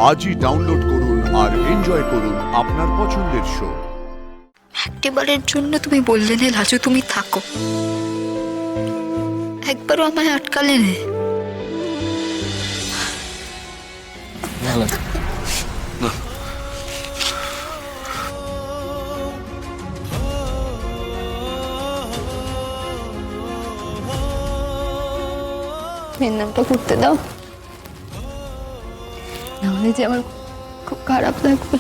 আজই ডাউনলোড করুন আর এনজয় করুন আপনার পছন্দের শো। একবারের জন্য তুমি বললে না লাজু তুমি থাকো, একবারও আমায় আটকালে নে। মেয়ের নামটা করতে দাও, নাহলে যে আমার খুব খারাপ লাগবে।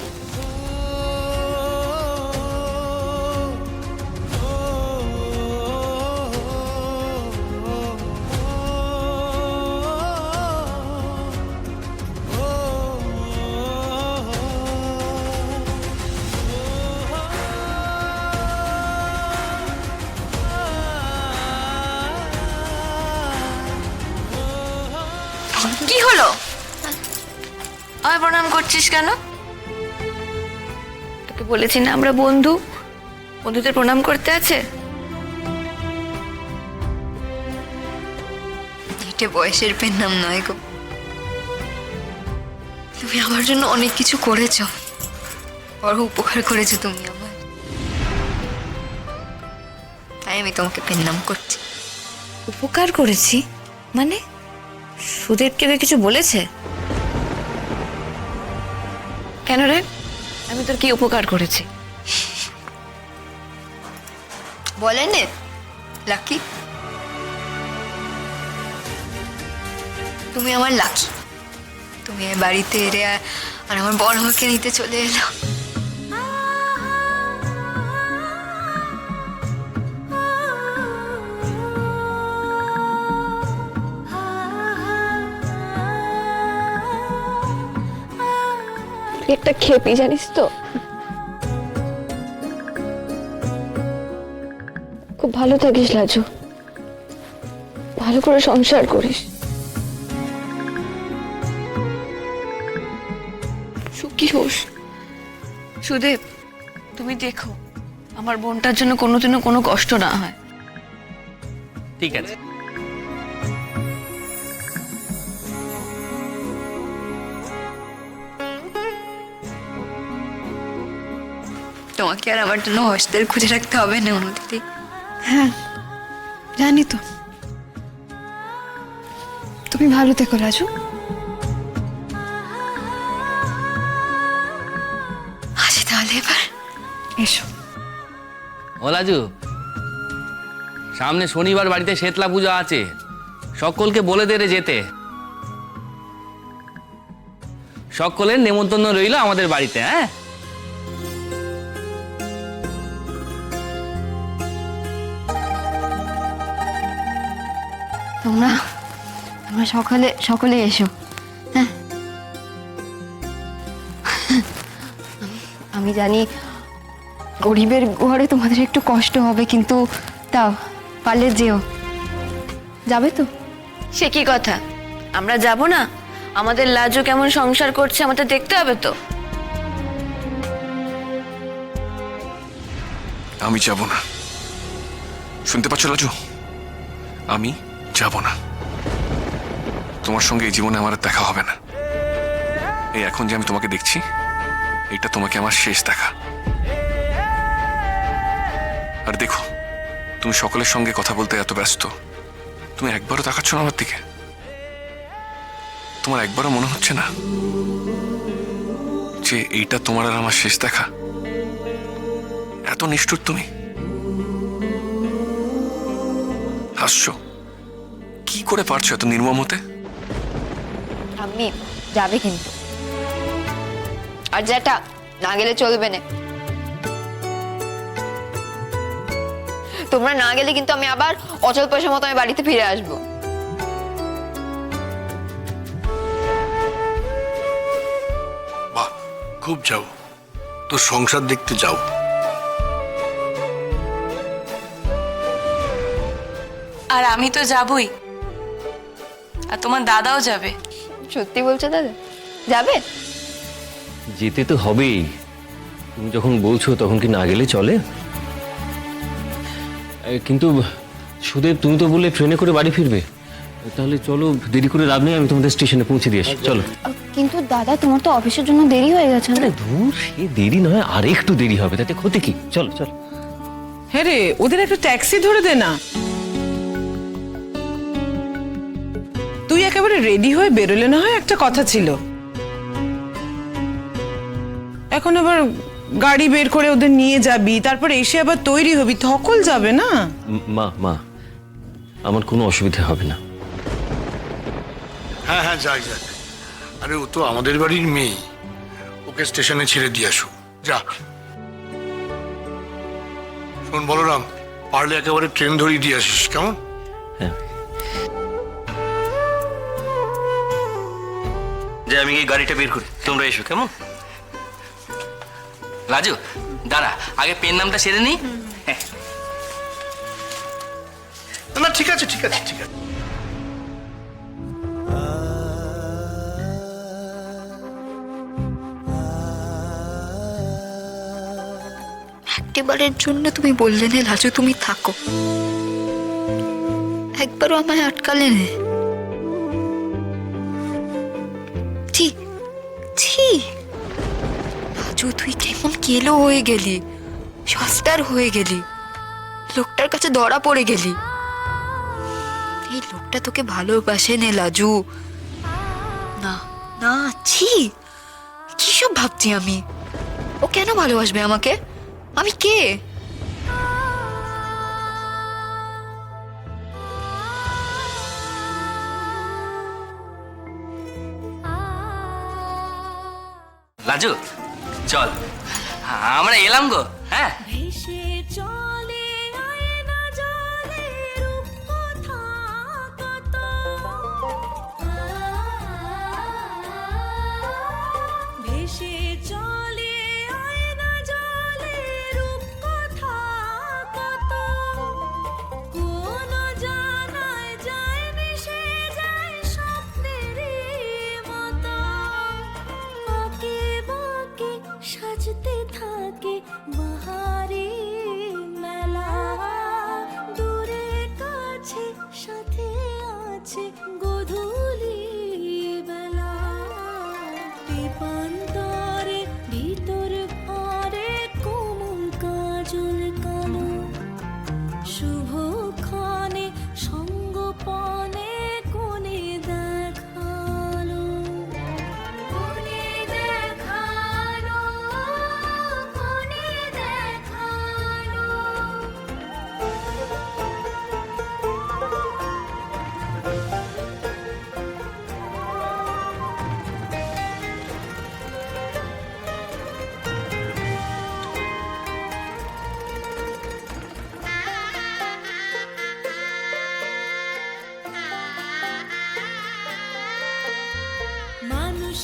কি হলো? আমায় প্রণাম করছিস কেন? তোকে বলেছি না আমরা বন্ধু, বন্ধুদের প্রণাম করতে আছে। এটা বয়সের পেন নাম নয় গো, তুমি আমার জন্য অনেক কিছু করেছো, বড় উপকার করেছো তুমি আমার, তাই আমি তোমাকে পেন নাম করছি। উপকার করেছি মানে? সুদেবকে কিছু বলেছে? কেন রে, আমি তোর কি উপকার করেছি? বলে নে লাকি, তুমি আমার লাকি, তুমি এই বাড়িতে এলে আর আমার বড় হকে নিতে চলে এলো। একটা খেপি জানিস তো, খুব ভালো থাকিস লাজু, ভালো করে সংসার করিস, সুখী হোস। সুদেব, তুমি দেখো আমার বোনটার জন্য কোনোদিনও কোনো কষ্ট না হয়। ঠিক আছে। তোমাকে আর আমার জন্য হস্টেল খুঁজে রাখতে হবে না অনুদিদি। হ্যাঁ জানি তো, তুমি ভালো থেকো রাজু। আসি তাহলে এবার। এসো। ও লাজু, সামনে শনিবার বাড়িতে শেতলা পূজা আছে, সকলকে বলে দে রে যেতে। সকলের নেমন্তন্ন রইল আমাদের বাড়িতে। হ্যাঁ, তোমরা তোমরা সকলে এসো। হ্যাঁ, আমি জানি গরিবের ঘরে তোমাদের একটু কষ্ট হবে, কিন্তু তাও পারলে যেও। যাবে তো? সে কি কথা, আমরা যাব না? আমাদের লাজু কেমন সংসার করছে আমাদের দেখতে হবে তো। আমি যাব না, শুনতে পাচ্ছ লাজু? আমি যাব না, তোমার সঙ্গে এই জীবনে আমার আর দেখা হবে না। এই এখন যে আমি তোমাকে দেখছি, এটা তোমাকে আমার শেষ দেখা। আর দেখো, তুমি সকলের সঙ্গে কথা বলতে এত ব্যস্ত, তুমি একবারও তাকাচ্ছ না আমার দিকে? তোমার একবারও মনে হচ্ছে না যে এইটা তোমার আর আমার শেষ দেখা? এত নিষ্ঠুর তুমি, হাসছো? কি করে পারছো এত নির্মম হতে? আমি যাবে কিন্তু, আর যেটা না গেলে চলবে না। তোমরা না গেলে কিন্তু আমি আবার অচল পয়সার মতো আমি বাড়িতে ফিরে আসবো। বাহ, খুব যাও, তোর সংসার দেখতে যাও। আর আমি তো যাবই, আর তোমার দাদাও যাবে। সত্যি বলছো দাদা? যাবে? যেতে তো হবেই, তুমি যখন বলছো তখন কি না গেলে চলে? কিন্তু সুদেব, তুমি তো বললে ট্রেনে করে বাড়ি ফিরবে, তাহলে চলো, দেরি করে লাভ নেই, আমি তোমাদের স্টেশনে পৌঁছে দিয়ে আসি। চলো। কিন্তু দাদা তোমার তো অফিসের জন্য দেরি হয়ে গেছে না? আরে দূর, সে দেরি নয়, আর একটু দেরি হবে, তাতে ক্ষতি কি? চল চল। হ্যাঁ রে, ওদের একটা ট্যাক্সি ধরে দে না। তুই একেবারে রেডি হয়ে বেরোলে না হয় একটা কথা ছিল। এখন আবার গাড়ি বের করে ওদের নিয়ে যাবি, তারপরে এসে আবার তৈরি হবি, ধকল যাবে না? মা মা, আমার কোনো অসুবিধা হবে না। হ্যাঁ হ্যাঁ, যাই যাক। আরে ও তো আমাদের বাড়ির মেয়ে, ওকে স্টেশনে ছেড়ে দিয়ে আসো। যা। শোন বলরাম, পারলে একেবারে ট্রেন ধরিয়ে দিয়ে আসিস, কেমন? হ্যাঁ। যে আমি এই গাড়িটা বের করি, তোমরা এসো, কেমন? রাজু দাঁড়া, আগে পেন নামটা সেরে নি। না ঠিক আছে ঠিক আছে ঠিক আছে। একবারের জন্য তুমি বললে না লাজু তুমি থাকো, একবারও আমায় আটকালে না। ছি ছি, লাজু তুই কেমন কেলো হয়ে গেলি, সস্তার হয়ে গেলি, লোকটার কাছে ধরা পড়ে গেলি। এই লোকটা তোকে ভালোবাসে নে লাজু। না না, ছি, কি সব ভাবছি আমি? ও কেন ভালোবাসবে আমাকে? আমি কে? রাজু চল, আমরা এলাম গো। হ্যাঁ সাজতে থাকে বাহারি মেলা, দূরে কাছে সাথে আছে গোধূলি বেলা, দীপান্তরে ভিতর ঘরে কোমল কাজল কালো, শুভক্ষণে সঙ্গপনে কোণে দেখালো, কোণে দেখালো, কোণে দেখালো। মানুষ